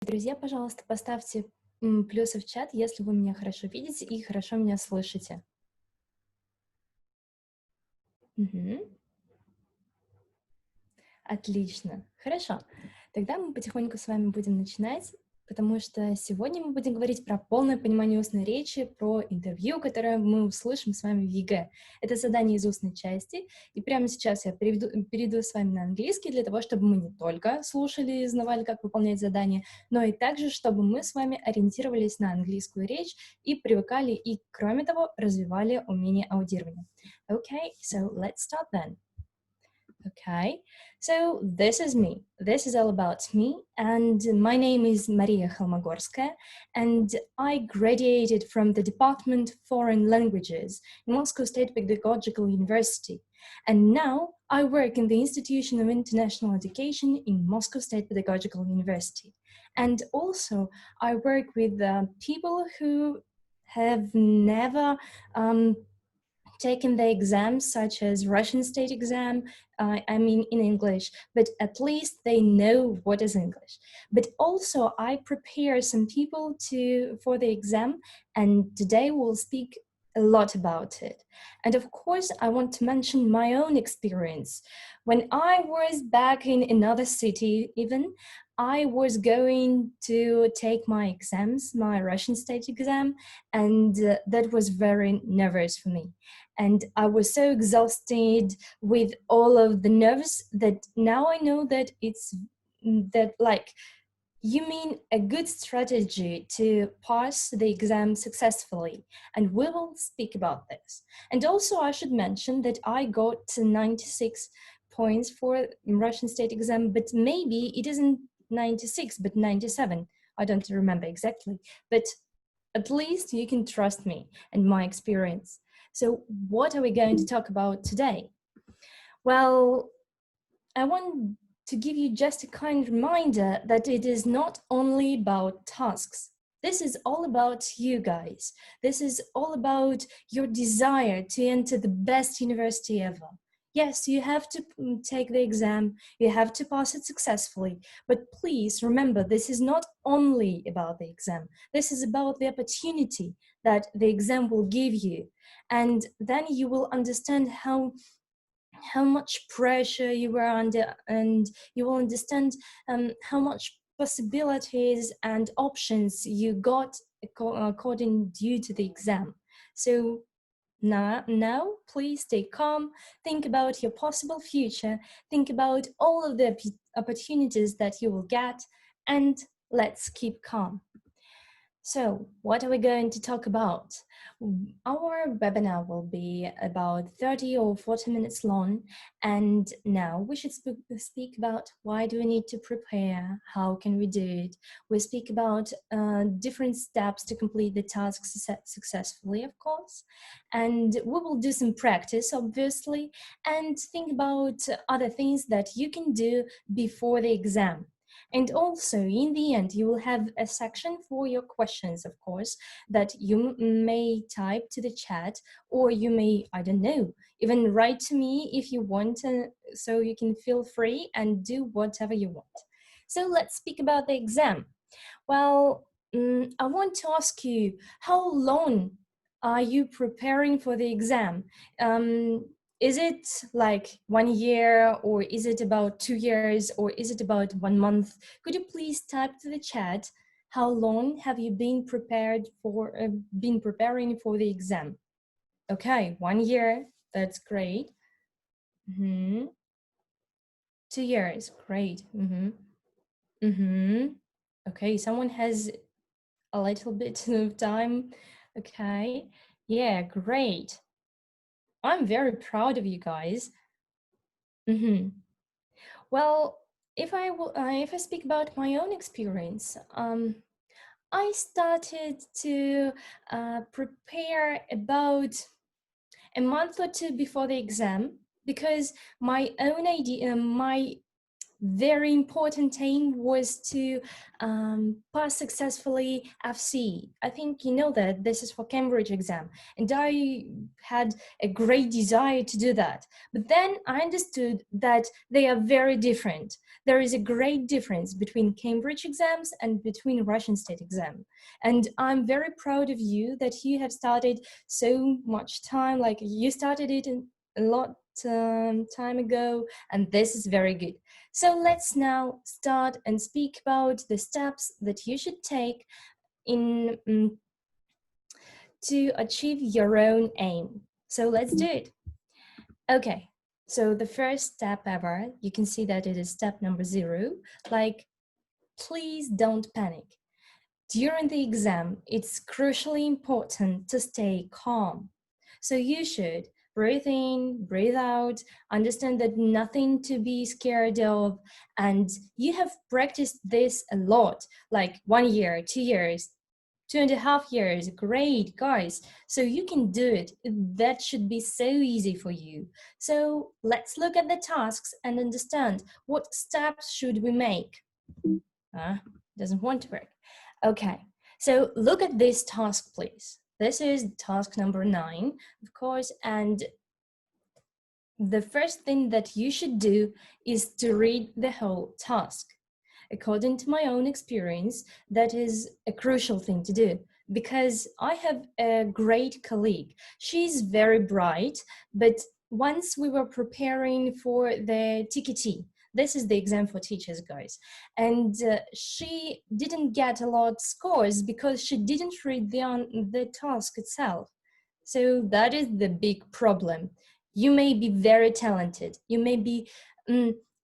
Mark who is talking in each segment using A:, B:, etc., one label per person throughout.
A: Друзья, пожалуйста, поставьте плюсы в чат, если вы меня хорошо видите и хорошо меня слышите. Мгм. Отлично. Хорошо. Тогда мы потихоньку с вами будем начинать, потому что сегодня мы будем говорить про полное понимание устной речи, про интервью, которое мы услышим с вами в ЕГЭ. Это задание из устной части, и прямо сейчас я перейду с вами на английский для того, чтобы мы не только слушали и знавали, как выполнять задание, но и также, чтобы мы с вами ориентировались на английскую речь и привыкали, и, кроме того, развивали умение аудирования. Okay, so let's start then. Okay, so this is me. This is all about me, and my name is Maria Холмогорская, and I graduated from the Department Foreign Languages in Moscow State Pedagogical University, and now I work in the Institute of International Education in Moscow State Pedagogical University. And also, I work with people who have never taken the exams such as Russian state exam, I mean in English, but at least they know what is English. But also I prepare some people for the exam, and today we'll speak a lot about it. And of course, I want to mention my own experience. When I was back in another city even, I was going to take my exams, my Russian state exam, and that was very nervous for me. And I was so exhausted with all of the nerves that now I know that you mean a good strategy to pass the exam successfully, and we will speak about this. And also I should mention that I got 96 points for Russian state exam, but maybe it isn't 96 but 97. I don't remember exactly, but at least you can trust me and my experience. So what are we going to talk about today? Well, I want to give you just a kind reminder that it is not only about tasks. This is all about you guys. This is all about your desire to enter the best university ever. Yes, you have to take the exam, you have to pass it successfully, but please remember, this is not only about the exam. This is about the opportunity that the exam will give you. And then you will understand how much pressure you were under, and you will understand how much possibilities and options you got according due to the exam. So now, please stay calm, think about your possible future, think about all of the opportunities that you will get, and let's keep calm. So, what are we going to talk about? Our webinar will be about 30 or 40 minutes long, and now we should speak about why do we need to prepare, how can we do it. We speak about different steps to complete the task successfully, of course, and we will do some practice, obviously, and think about other things that you can do before the exam. And also, in the end, you will have a section for your questions, of course, that you may type to the chat, or you may, I don't know, even write to me if you want, so you can feel free and do whatever you want. So let's speak about the exam. Well, I want to ask you, how long are you preparing for the exam? Is it like 1 year, or is it about 2 years, or is it about 1 month? Could you please type to the chat, how long have you been preparing for the exam? Okay, 1 year, that's great. 2 years, great. Okay, someone has a little bit of time. Okay, yeah, great. I'm very proud of you guys. Well, if I speak about my own experience, I started to prepare about a month or two before the exam, because my own idea, my very important aim was to pass successfully FC. I think you know that this is for Cambridge exam, and I had a great desire to do that. But then I understood that they are very different. There is a great difference between Cambridge exams and between Russian state exam. And I'm very proud of you that you have started so much time, like you started it in a lot time ago, and this is very good. So let's now start and speak about the steps that you should take in to achieve your own aim. So let's do it. Okay, so the first step ever, you can see that it is step number 0, like, please don't panic. During the exam, it's crucially important to stay calm. So you should breathe in, breathe out, understand that nothing to be scared of, and you have practiced this a lot, like 1 year, 2 years, 2.5 years. Great, guys. So you can do it. That should be so easy for you. So let's look at the tasks and understand what steps should we make. Doesn't want to work. Okay, so look at this task, please. This is task number 9, of course, and the first thing that you should do is to read the whole task. According to my own experience, that is a crucial thing to do, because I have a great colleague. She's very bright, but once we were preparing for the TKT, this is the exam for teachers, guys, and she didn't get a lot of scores because she didn't read the task itself. So that is the big problem. You may be very talented, you may be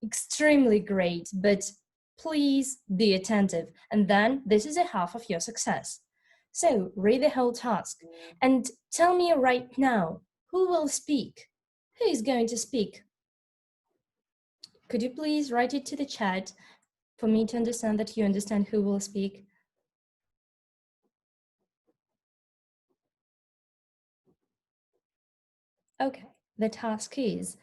A: extremely great, but please be attentive, and then this is a half of your success. So read the whole task and tell me right now, who will speak? Who is going to speak? Could you please write it to the chat for me to understand that you understand who will speak? Okay, the task is,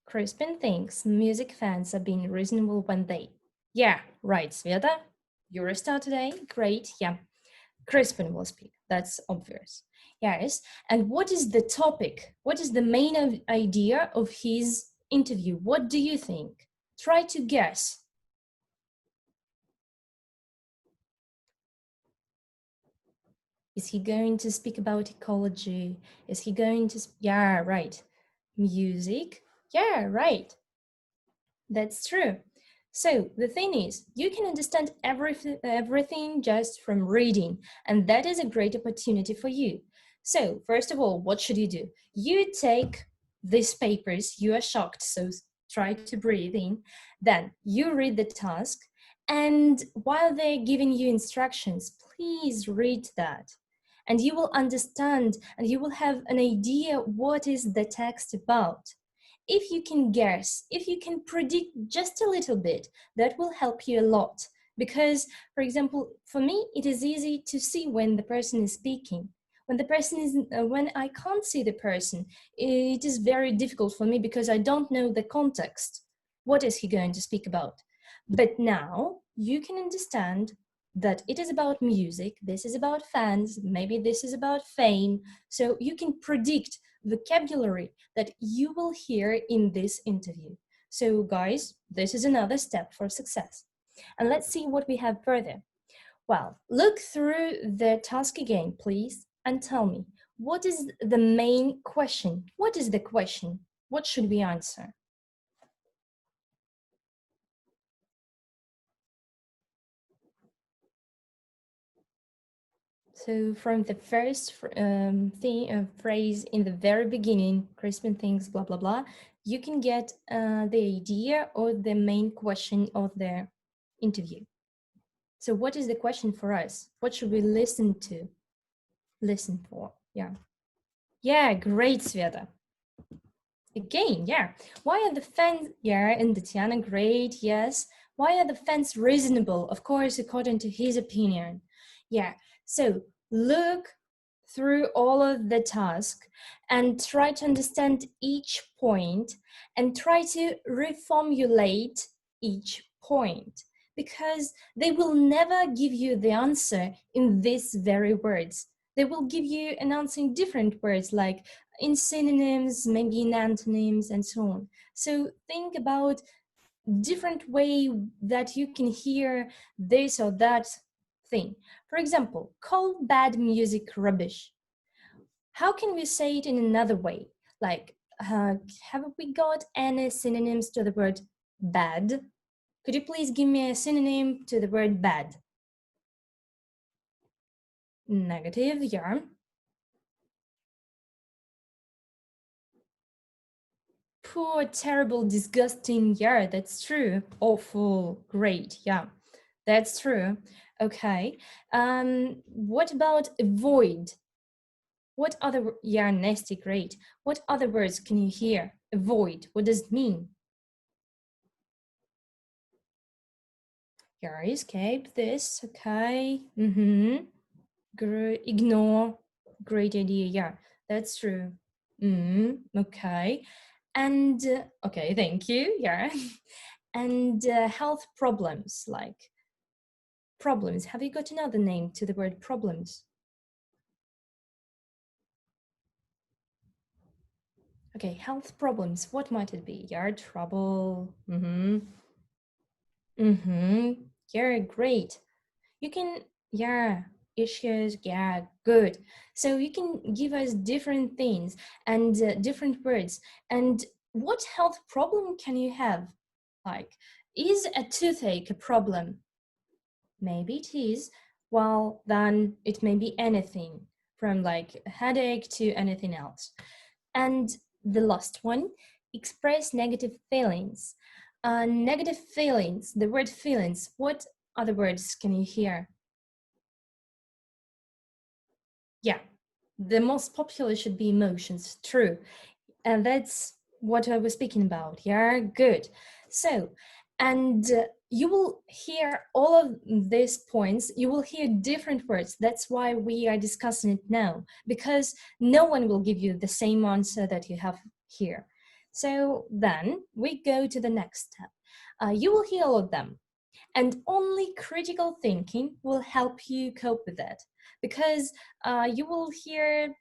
A: Crispin thinks music fans are being reasonable when they... Yeah, right, Sveta. You're a star today. Great, yeah. Crispin will speak, that's obvious. Yes, and what is the topic? What is the main idea of his interview? What do you think? Try to guess. Is he going to speak about ecology? Is he going to... Yeah, right. Music? Yeah, right. That's true. So the thing is, you can understand everything just from reading, and that is a great opportunity for you. So first of all, what should you do? You take these papers, you are shocked, so try to breathe in. Then you read the task, and while they're giving you instructions, please read that. And you will understand, and you will have an idea what is the text about. If you can guess, if you can predict just a little bit, that will help you a lot. Because, for example, for me, it is easy to see when the person is speaking. When I can't see the person, it is very difficult for me because I don't know the context. What is he going to speak about? But now you can understand that it is about music, this is about fans, maybe this is about fame. So you can predict vocabulary that you will hear in this interview. So guys, this is another step for success. And let's see what we have further. Well, look through the task again, please, and tell me, what is the main question? What is the question? What should we answer? So from the first phrase in the very beginning, Crispin thinks blah, blah, blah, you can get the idea or the main question of the interview. So what is the question for us? What should we listen to? Listen for, yeah. Yeah, great, Sveta. Again, yeah. Why are the fans, yeah, and Tatiana, great, yes. Why are the fans reasonable? Of course, according to his opinion. Yeah, so look through all of the task and try to understand each point and try to reformulate each point, because they will never give you the answer in these very words. They will give you an answer in different words, like in synonyms, maybe in antonyms, and so on. So think about different way that you can hear this or that thing. For example, call bad music rubbish. How can we say it in another way? Like, have we got any synonyms to the word bad? Could you please give me a synonym to the word bad? Negative, yeah. Poor, terrible, disgusting, yeah, that's true. Awful, great, yeah, that's true. Okay, what about avoid? What other, yeah, nasty, great. What other words can you hear? Avoid, what does it mean? Yeah, escape this, okay. Ignore, great idea, yeah, that's true. Okay. And, okay, thank you, yeah. And health problems, like problems. Have you got another name to the word problems? Okay, health problems. What might it be? Yeah, trouble. Yeah, great. You can, yeah, issues. Yeah, good. So you can give us different things and different words. And what health problem can you have? Like, is a toothache a problem? Maybe it is. Well, then it may be anything from like a headache to anything else. And the last one, express negative feelings. Negative feelings, the word feelings, what other words can you hear? Yeah, the most popular should be emotions, true. And that's what I was speaking about. Yeah, good. So, and you will hear all of these points, you will hear different words. That's why we are discussing it now, because no one will give you the same answer that you have here. So then we go to the next step. You will hear all of them, and only critical thinking will help you cope with that, because you will hear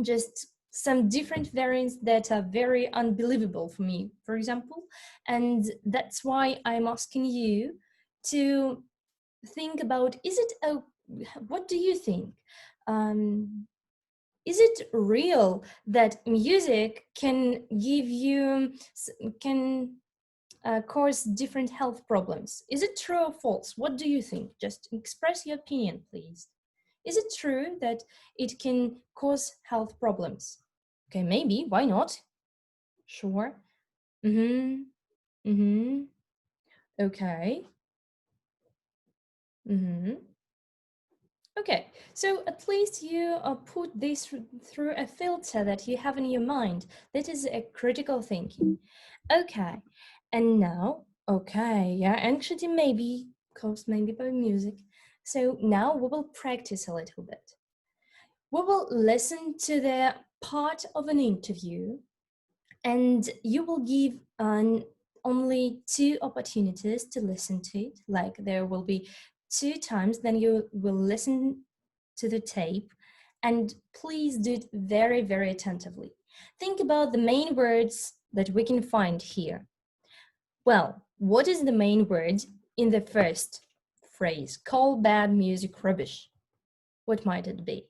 A: just some different variants that are very unbelievable for me, for example. And that's why I'm asking you to think about, what do you think? Is it real that music can give you, can cause different health problems? Is it true or false? What do you think? Just express your opinion, please. Is it true that it can cause health problems? Okay, maybe, why not? Sure. Mm-hmm. Mm-hmm. Okay. Mm-hmm. Okay, so at least you put this through a filter that you have in your mind. That is a critical thinking. Okay, and now, okay, yeah, anxiety maybe caused maybe by music. So now we will practice a little bit. We will listen to the part of an interview, and you will give only 2 opportunities to listen to it. Like there will be 2 times, then you will listen to the tape, and please do it very, very attentively. Think about the main words that we can find here. Well, what is the main word in the first phrase? Call bad music rubbish. What might it be?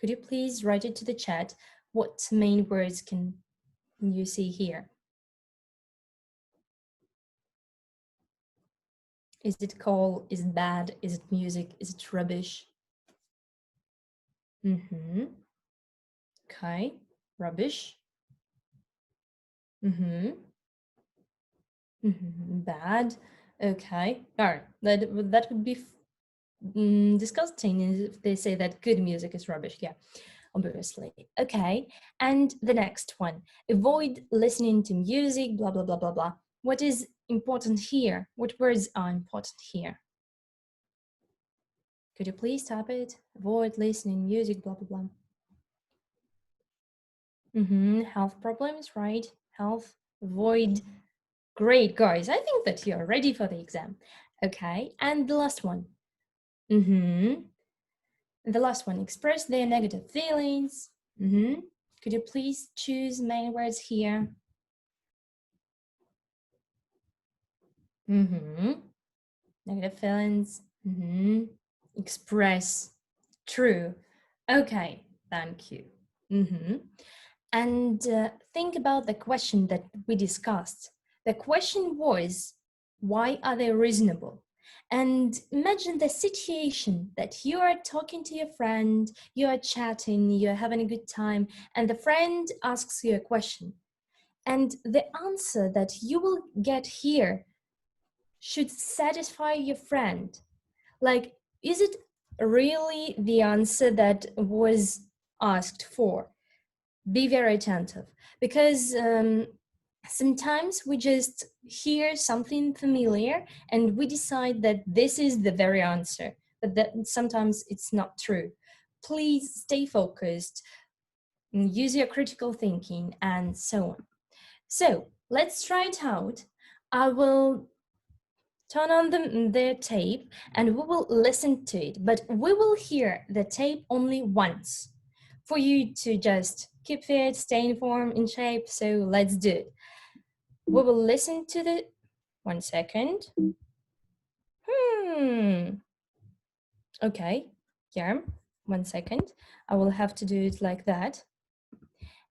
A: Could you please write it to the chat? What main words can you see here? Is it call? Is it bad? Is it music? Is it rubbish? Okay, rubbish. Bad. Okay. All right. That would be disgusting if they say that good music is rubbish. Yeah, obviously. Okay. And the next one, avoid listening to music, blah, blah, blah, blah, blah. What is important here? What words are important here? Could you please type it? Avoid listening music, blah, blah, blah. Health problems, right? Health, avoid, Great, guys. I think that you're ready for the exam. Okay, and the last one. The last one, express their negative feelings. Could you please choose main words here? Negative feelings. Express. True. Okay, thank you. And think about the question that we discussed. The question was, why are they reasonable? And imagine the situation that you are talking to your friend, you are chatting, you're having a good time, and the friend asks you a question. And the answer that you will get here should satisfy your friend. Like, is it really the answer that was asked for? Be very attentive, because sometimes we just hear something familiar and we decide that this is the very answer, but that sometimes it's not true. Please stay focused, use your critical thinking, and so on. So let's try it out. I will turn on the tape and we will listen to it, but we will hear the tape only once for you to just keep fit, stay in form, in shape. So let's do it. We will listen to the, 1 second. Okay, yeah, 1 second. I will have to do it like that.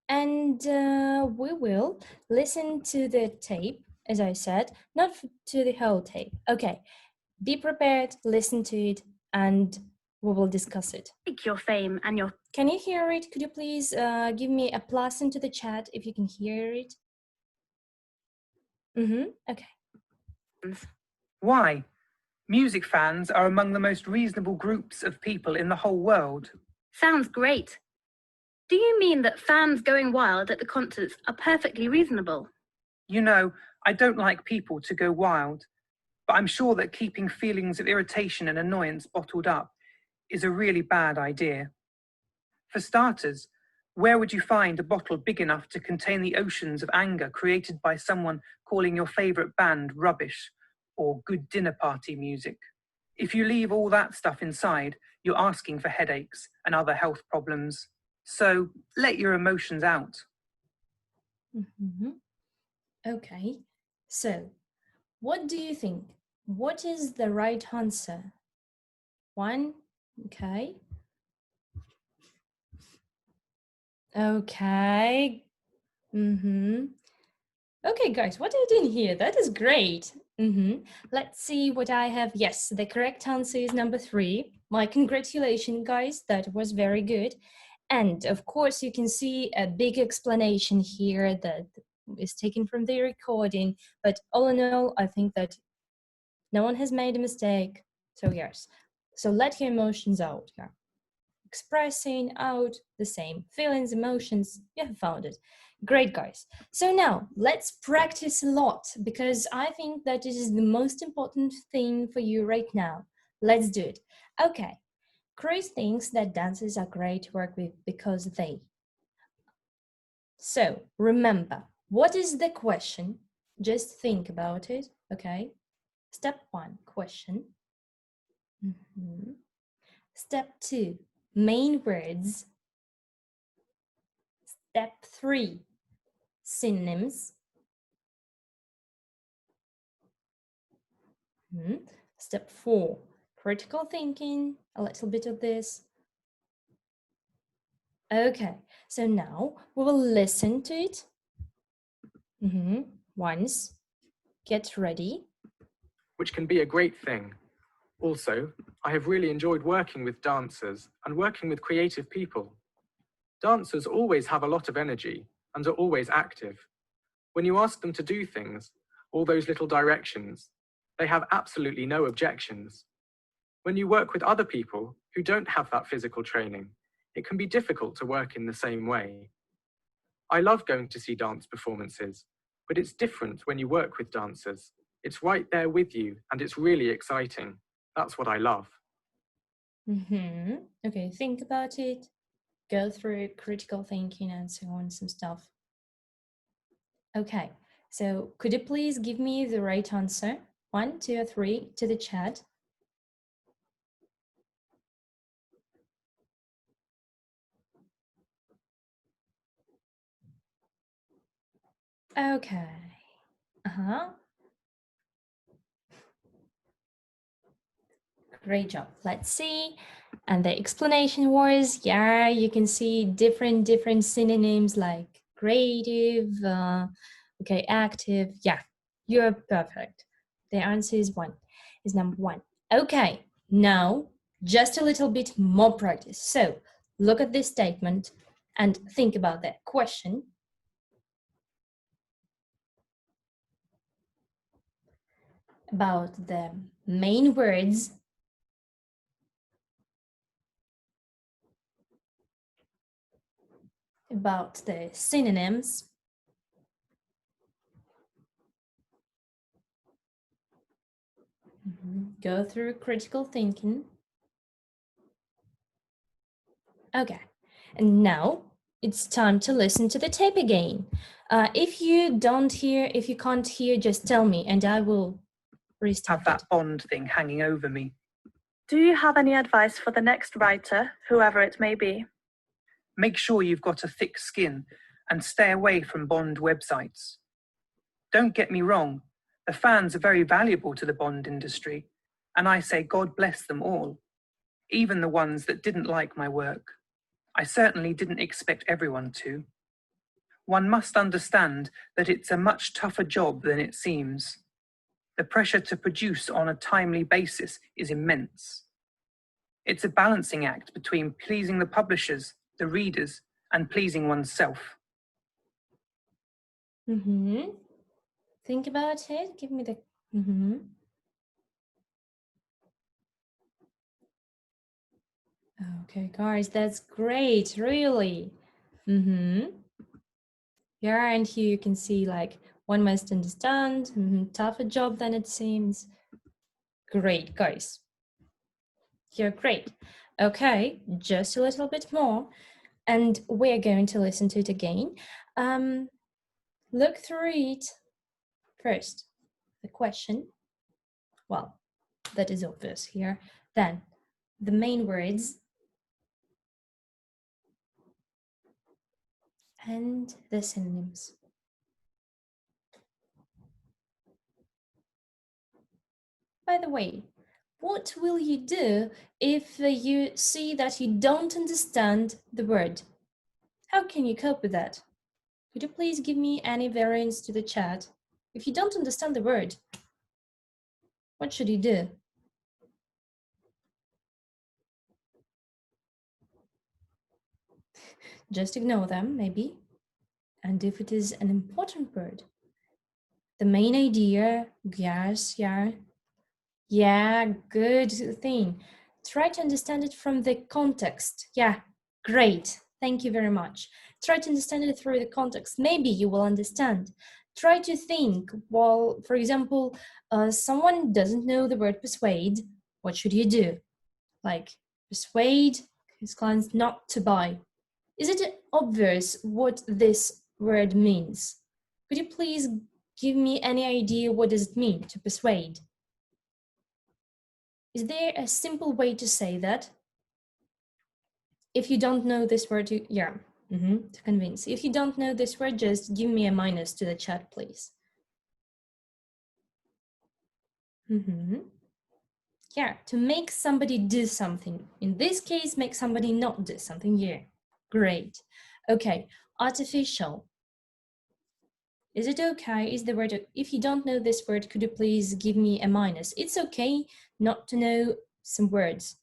A: And we will listen to the tape, as I said, not to the whole tape. Okay, be prepared, listen to it, and we will discuss it.
B: Your fame and your...
A: Can you hear it? Could you please give me a plus into the chat if you can hear it? Okay.
C: Why? Music fans are among the most reasonable groups of people in the whole world.
B: Sounds great. Do you mean that fans going wild at the concerts are perfectly reasonable?
C: You know, I don't like people to go wild, but I'm sure that keeping feelings of irritation and annoyance bottled up is a really bad idea. For starters, where would you find a bottle big enough to contain the oceans of anger created by someone calling your favourite band rubbish or good dinner party music? If you leave all that stuff inside, you're asking for headaches and other health problems. So let your emotions out.
A: Okay, so what do you think? What is the right answer? 1, okay. Okay. Okay, guys, what are you doing here? That is great. Let's see what I have. Yes, the correct answer is number 3. My congratulations, guys. That was very good. And of course, you can see a big explanation here that is taken from the recording. But all in all, I think that no one has made a mistake. So yes, so let your emotions out. Yeah. Expressing out the same feelings, emotions, you have found it. Great, guys. So now let's practice a lot, because I think that it is the most important thing for you right now. Let's do it. Okay. Chris thinks that dancers are great to work with because they. So remember, what is the question? Just think about it, okay? Step 1, question. Step 2, main words. Step 3, synonyms. Step 4, critical thinking, a little bit of this. Okay, so now we will listen to it once. Get ready.
D: Which can be a great thing. Also, I have really enjoyed working with dancers and working with creative people. Dancers always have a lot of energy and are always active. When you ask them to do things, all those little directions, they have absolutely no objections. When you work with other people who don't have that physical training, it can be difficult to work in the same way. I love going to see dance performances, but it's different when you work with dancers. It's right there with you, and it's really exciting. That's what I love.
A: Okay, think about it. Go through critical thinking and so on, some stuff. Okay, So could you please give me the right answer? 1, 2, or 3 to the chat. Okay. Great job. Let's see. And the explanation was, yeah, you can see different synonyms like creative, okay, active. Yeah, you're perfect. The answer is number 1. Okay, now just a little bit more practice. So look at this statement and think about that question. About the main words about the synonyms go through critical thinking. Okay, and now it's time to listen to the tape again. If you can't hear, just tell me and I will restart.
C: Have that bond thing hanging over me.
B: Do you have any advice for the next writer, whoever it may be?
C: Make sure you've got a thick skin and stay away from Bond websites. Don't get me wrong, the fans are very valuable to the Bond industry, and I say God bless them all, even the ones that didn't like my work. I certainly didn't expect everyone to. One must understand that it's a much tougher job than it seems. The pressure to produce on a timely basis is immense. It's a balancing act between pleasing the publishers, the readers, and pleasing oneself.
A: Think about it. Give me the... Okay, guys, that's great, really. Yeah, and here you can see like one must understand, tougher job than it seems. Great, guys. You're great. Okay, just a little bit more. And we're going to listen to it again. Look through it first. The question, well, that is obvious here. Then the main words and the synonyms. By the way, what will you do if you see that you don't understand the word? How can you cope with that? Could you please give me any variants to the chat? If you don't understand the word, what should you do? Just ignore them, maybe. And if it is an important word, the main idea, yes, yeah, good thing. Try to understand it from the context. Yeah, great. Thank you very much. Try to understand it through the context. Maybe you will understand. Try to think, well, for example, someone doesn't know the word persuade. What should you do? Like, persuade his clients not to buy. Is it obvious what this word means? Could you please give me any idea what does it mean to persuade? Is there a simple way to say that? If you don't know this word, to convince. If you don't know this word, just give me a minus to the chat, please. Yeah, to make somebody do something. In this case, make somebody not do something. Yeah, great. Okay, artificial. Is it okay? Is the word, if you don't know this word, could you please give me a minus? It's okay not to know some words.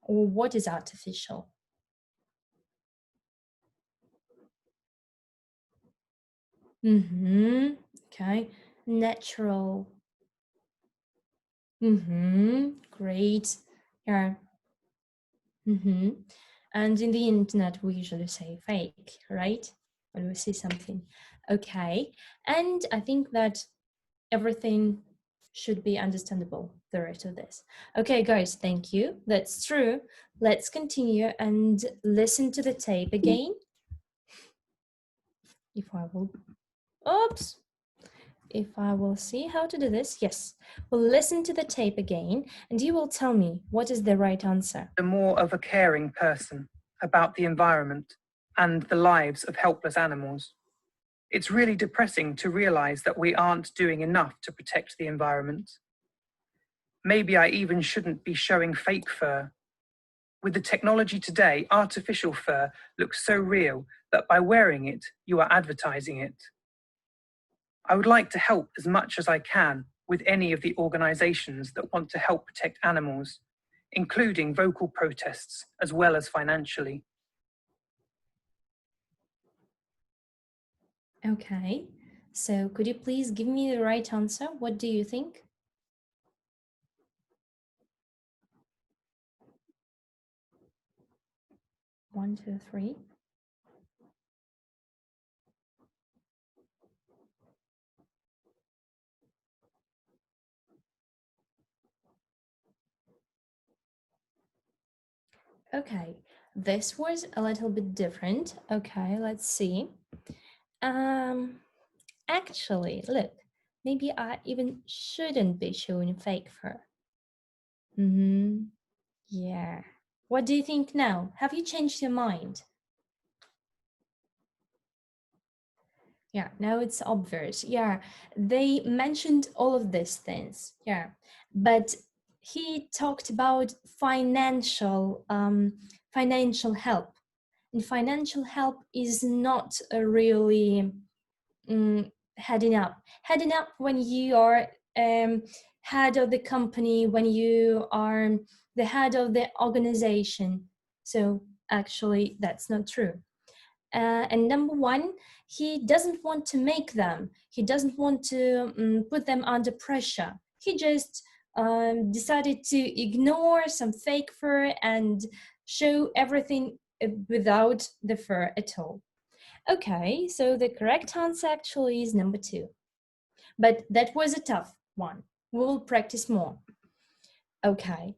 A: Or what is artificial? Okay, natural. Great. Yeah. And in the internet, we usually say fake, right? When we see something. Okay. And I think that everything should be understandable, the rest of this. Okay, guys, thank you. That's true. Let's continue and listen to the tape again. If I will Oops. If I will see how to do this, yes. We'll listen to the tape again and you will tell me what is the right answer.
C: The more of a caring person about the environment and the lives of helpless animals. It's really depressing to realize that we aren't doing enough to protect the environment. Maybe I even shouldn't be showing fake fur. With the technology today, artificial fur looks so real that by wearing it, you are advertising it. I would like to help as much as I can with any of the organizations that want to help protect animals, including vocal protests as well as financially.
A: Okay, so could you please give me the right answer? What do you think? One, two, three. Okay, this was a little bit different. Okay, let's see. Actually, look, maybe I even shouldn't be showing fake fur. Yeah. What do you think now? Have you changed your mind? Yeah, now it's obvious. Yeah, they mentioned all of these things. Yeah, but he talked about financial help, and financial help is not a really heading up. Heading up when you are head of the company, when you are the head of the organization. So actually, that's not true. And number one, he doesn't want to make them. He doesn't want to put them under pressure. He just decided to ignore some fake fur and show everything without the fur at all. Okay, so the correct answer actually is number 2. But that was a tough one. We will practice more. Okay,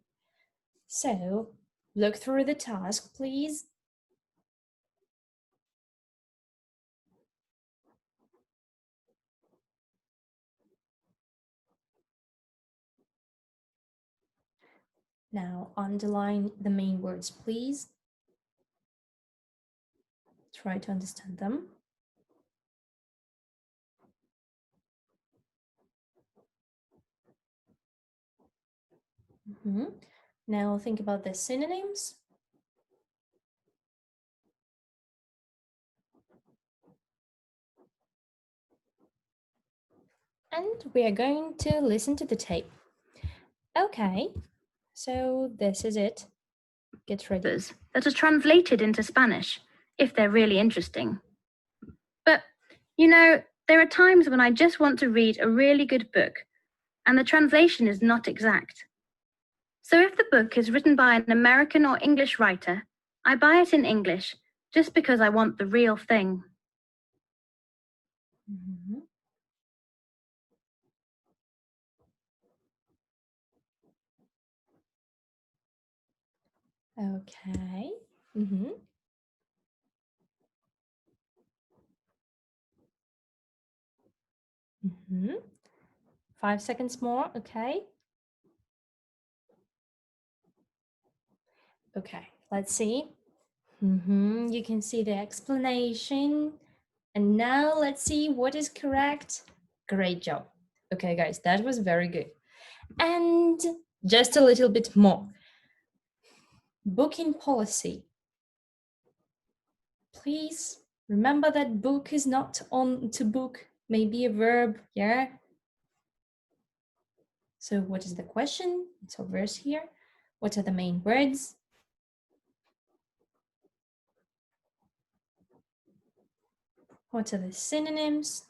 A: so look through the task, please. Now underline the main words, please. Try to understand them. Now think about the synonyms. And we are going to listen to the tape. Okay, so this is it. Get ready.
B: That are translated into Spanish, if they're really interesting. But, you know, there are times when I just want to read a really good book, and the translation is not exact. So if the book is written by an American or English writer, I buy it in English, just because I want the real thing.
A: Okay. 5 seconds more, okay. Okay, let's see. You can see the explanation. And now let's see what is correct. Great job. Okay, guys, that was very good. And just a little bit more. Booking policy. Please remember that book is not on to book, maybe a verb, yeah? So what is the question? It's obvious here. What are the main words? What are the synonyms?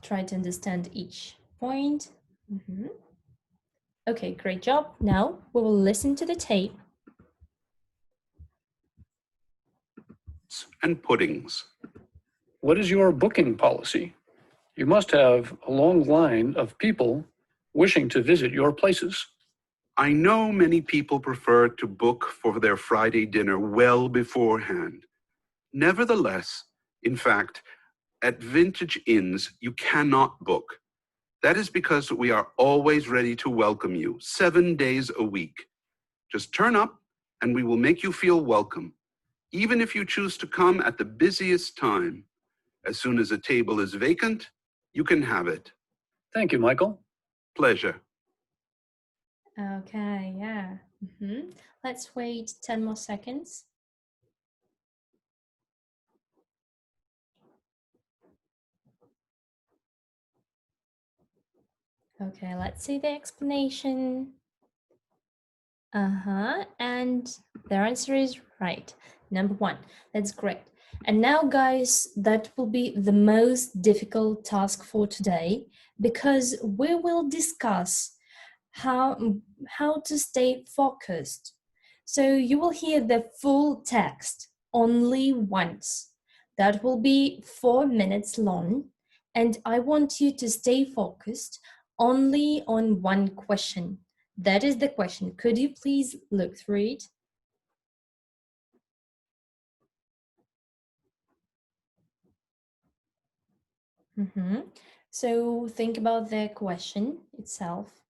A: Try to understand each point. Okay, great job. Now we will listen to the tape.
E: And puddings.
F: What is your booking policy? You must have a long line of people wishing to visit your places.
E: I know many people prefer to book for their Friday dinner well beforehand. Nevertheless, in fact, at Vintage Inns, you cannot book. That is because we are always ready to welcome you 7 days a week. Just turn up and we will make you feel welcome, even if you choose to come at the busiest time. As soon as a table is vacant, you can have it.
F: Thank you, Michael.
E: Pleasure.
A: Okay, yeah. Let's wait 10 more seconds. Okay, let's see the explanation. And their answer is right. Number 1. That's great. And now, guys, that will be the most difficult task for today, because we will discuss how to stay focused. So you will hear the full text only once. That will be 4 minutes long, and I want you to stay focused only on one question. That is the question. Could you please look through it? So think about the question itself.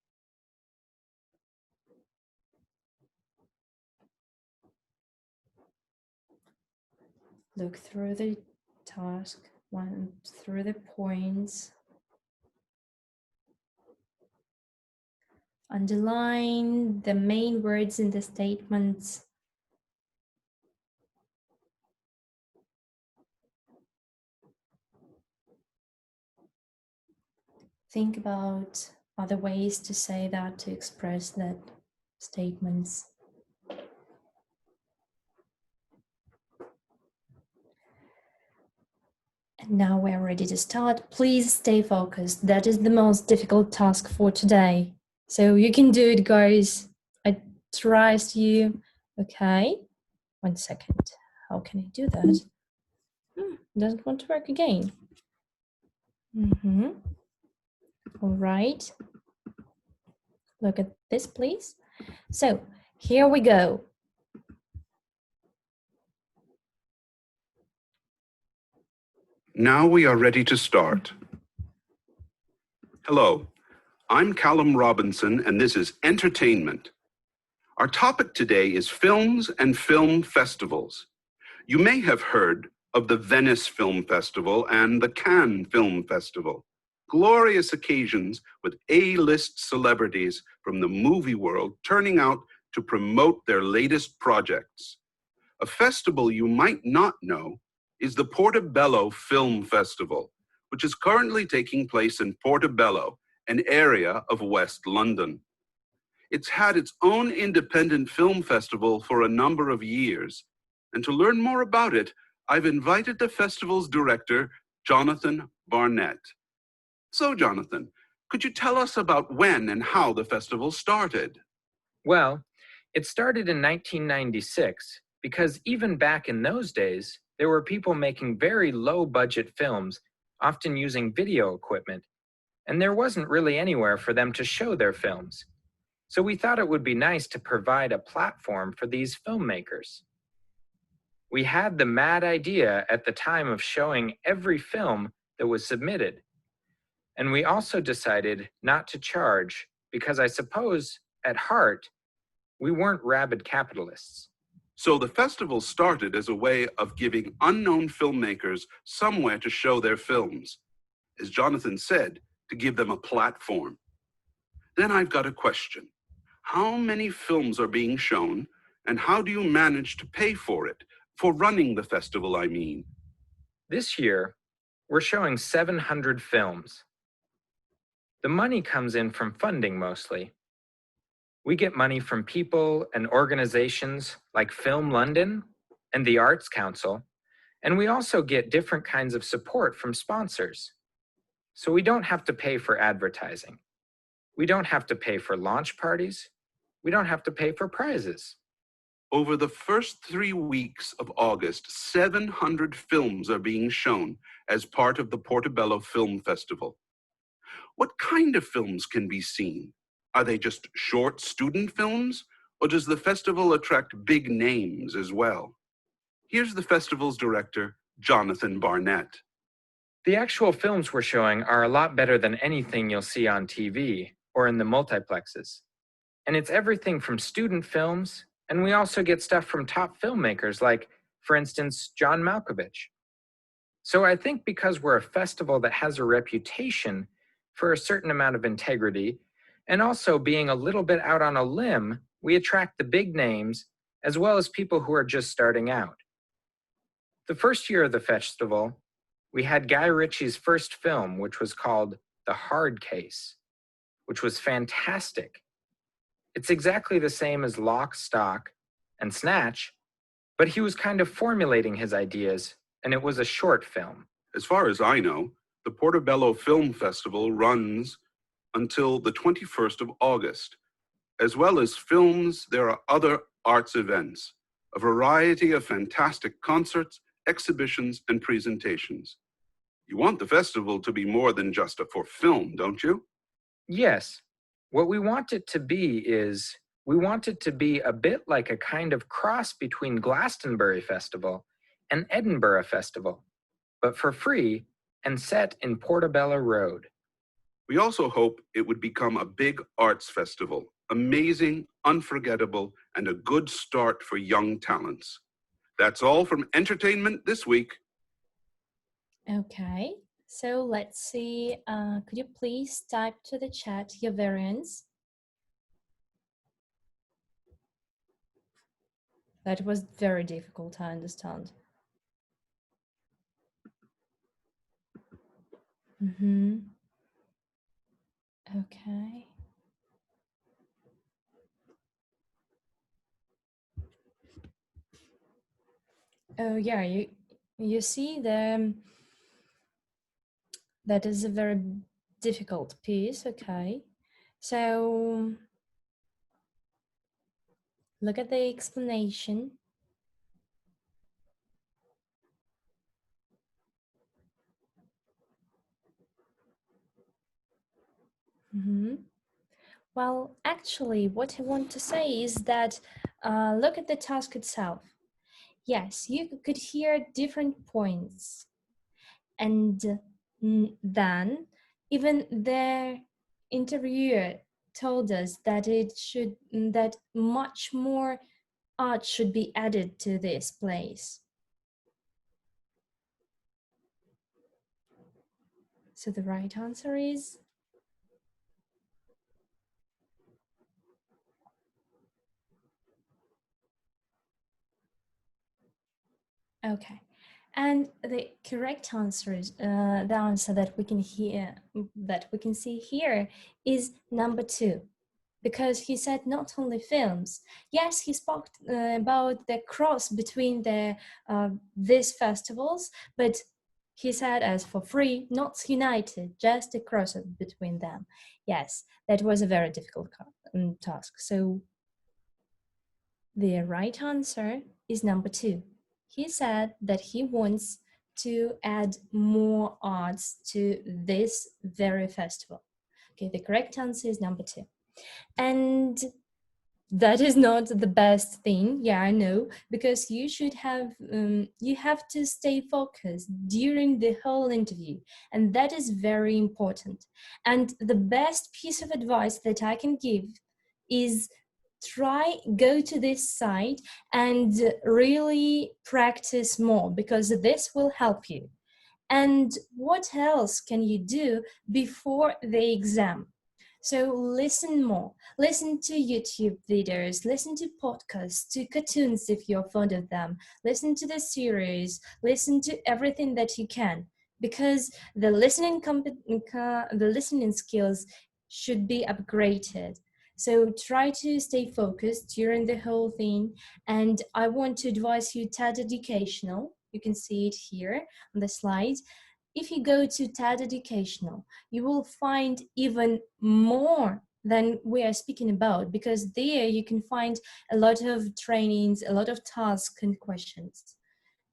A: Look through the task, through the points. Underline the main words in the statements. Think about other ways to say that, to express that statements. And now we're ready to start. Please stay focused. That is the most difficult task for today. So you can do it, guys. I trust you. Okay. 1 second. How can I do that? Doesn't want to work again. All right. Look at this, please. So here we go.
E: Now we are ready to start. Hello, I'm Callum Robinson, and this is Entertainment. Our topic today is films and film festivals. You may have heard of the Venice Film Festival and the Cannes Film Festival, glorious occasions with A-list celebrities from the movie world turning out to promote their latest projects. A festival you might not know is the Portobello Film Festival, which is currently taking place in Portobello, an area of West London. It's had its own independent film festival for a number of years, and to learn more about it, I've invited the festival's director, Jonathan Barnett. So, Jonathan, could you tell us about when and how the festival started?
G: Well, it started in 1996 because even back in those days, there were people making very low-budget films, often using video equipment, and there wasn't really anywhere for them to show their films. So we thought it would be nice to provide a platform for these filmmakers. We had the mad idea at the time of showing every film that was submitted. And we also decided not to charge because I suppose, at heart, we weren't rabid capitalists.
E: So the festival started as a way of giving unknown filmmakers somewhere to show their films. As Jonathan said, to give them a platform. Then I've got a question. How many films are being shown, and how do you manage to pay for it? For running the festival, I mean.
G: This year, we're showing 700 films. The money comes in from funding mostly. We get money from people and organizations like Film London and the Arts Council, and we also get different kinds of support from sponsors. So we don't have to pay for advertising. We don't have to pay for launch parties. We don't have to pay for prizes.
E: Over the first 3 weeks of August, 700 films are being shown as part of the Portobello Film Festival. What kind of films can be seen? Are they just short student films, or does the festival attract big names as well? Here's the festival's director, Jonathan Barnett.
G: The actual films we're showing are a lot better than anything you'll see on TV or in the multiplexes. And it's everything from student films, and we also get stuff from top filmmakers like, for instance, John Malkovich. So I think because we're a festival that has a reputation for a certain amount of integrity, and also being a little bit out on a limb, we attract the big names as well as people who are just starting out. The first year of the festival, we had Guy Ritchie's first film, which was called The Hard Case, which was fantastic. It's exactly the same as Lock, Stock, and Snatch, but he was kind of formulating his ideas, and it was a short film.
E: As far as I know, the Portobello Film Festival runs until the 21st of August. As well as films, there are other arts events, a variety of fantastic concerts, exhibitions, and presentations. You want the festival to be more than just for film, don't you?
G: Yes. What we want it to be is, we want it to be a bit like a kind of cross between Glastonbury Festival and Edinburgh Festival, but for free and set in Portobello Road.
E: We also hope it would become a big arts festival, amazing, unforgettable, and a good start for young talents. That's all from Entertainment this week.
A: Okay, so let's see. Could you please type to the chat your variants? That was very difficult to understand. Okay. Oh yeah, you see that is a very difficult piece. Okay, so look at the explanation. Well, actually, what I want to say is that look at the task itself. Yes, you could hear different points, and then even the interviewer told us that much more art should be added to this place. So the right answer is okay. And the correct answer is the answer that we can hear, that we can see here, is number 2, because he said not only films. Yes, he spoke about the cross between these festivals, but he said as for free, not united, just a cross between them. Yes, that was a very difficult task. So the right answer is number 2. He said that he wants to add more arts to this very festival. Okay, the correct answer is number 2. And that is not the best thing, yeah, I know, because you should have, you have to stay focused during the whole interview, and that is very important. And the best piece of advice that I can give is go to this site and really practice more, because this will help you. And what else can you do before the exam? So listen more, listen to YouTube videos, listen to podcasts, to cartoons if you're fond of them, listen to the series, listen to everything that you can, because the listening skills should be upgraded. So try to stay focused during the whole thing. And I want to advise you TED Educational. You can see it here on the slide. If you go to TED Educational, you will find even more than we are speaking about, because there you can find a lot of trainings, a lot of tasks and questions.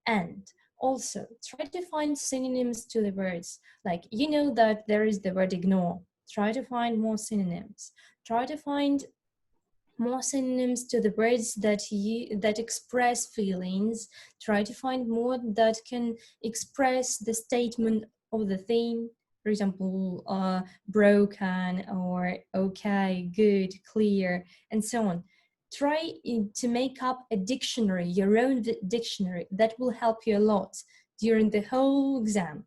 A: And also try to find synonyms to the words. Like, you know that there is the word ignore. Try to find more synonyms. Try to find more synonyms to the words that express feelings. Try to find more that can express the statement of the thing. For example, broken or okay, good, clear, and so on. Try to make up a dictionary, your own dictionary, that will help you a lot during the whole exam.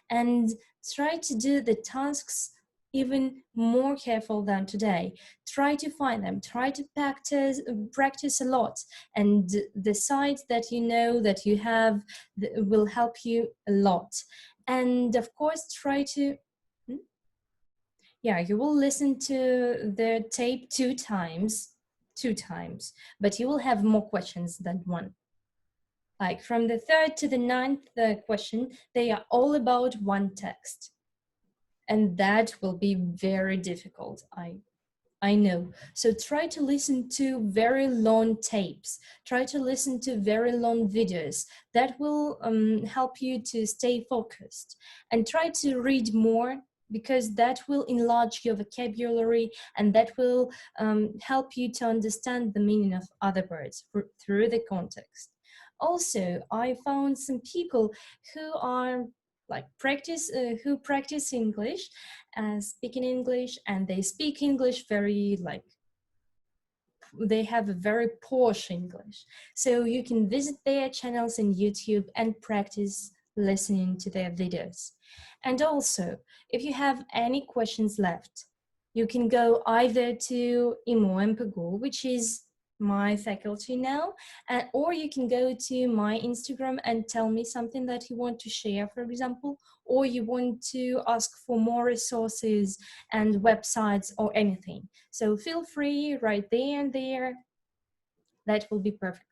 A: And try to do the tasks even more careful than today. Try to find them, try to practice a lot, and the sites that you know that you have will help you a lot. And of course, try to, you will listen to the tape two times, but you will have more questions than one. Like from the 3rd to the 9th question, they are all about one text. And that will be very difficult, I know. So try to listen to very long tapes. Try to listen to very long videos. That will help you to stay focused. And try to read more, because that will enlarge your vocabulary, and that will help you to understand the meaning of other words through the context. Also, I found some people who are who practice English, speaking English, and they speak English very they have a very posh English. So you can visit their channels in YouTube and practice listening to their videos. And also, if you have any questions left, you can go either to МПГУ, which is my faculty now, or you can go to my Instagram and tell me something that you want to share, for example, or you want to ask for more resources and websites or anything. So feel free right there and there. That will be perfect.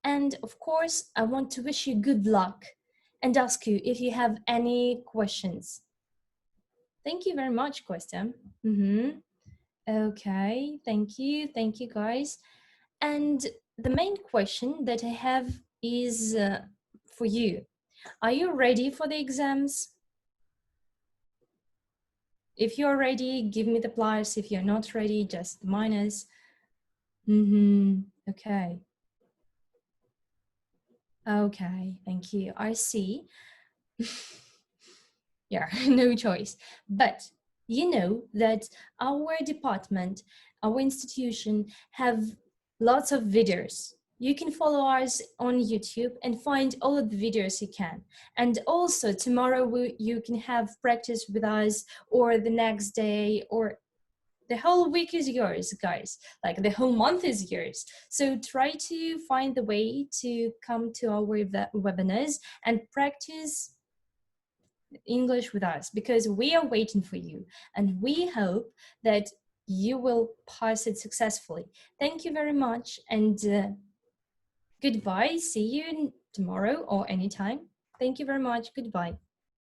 A: And of course, I want to wish you good luck and ask you if you have any questions. Thank you very much, Kostya. Okay, thank you guys. And the main question that I have is for you. Are you ready for the exams? If you're ready, give me the plus. If you're not ready, just minus. Okay. Okay, thank you. I see. Yeah, no choice. But you know that our department, our institution have lots of videos. You can follow us on YouTube and find all of the videos you can. And also tomorrow you can have practice with us, or the next day, or the whole week is yours, guys. Like the whole month is yours. So try to find the way to come to our webinars and practice English with us, because we are waiting for you, and we hope that you will pass it successfully. Thank you very much, and goodbye. See you tomorrow or anytime. Thank you very much. Goodbye.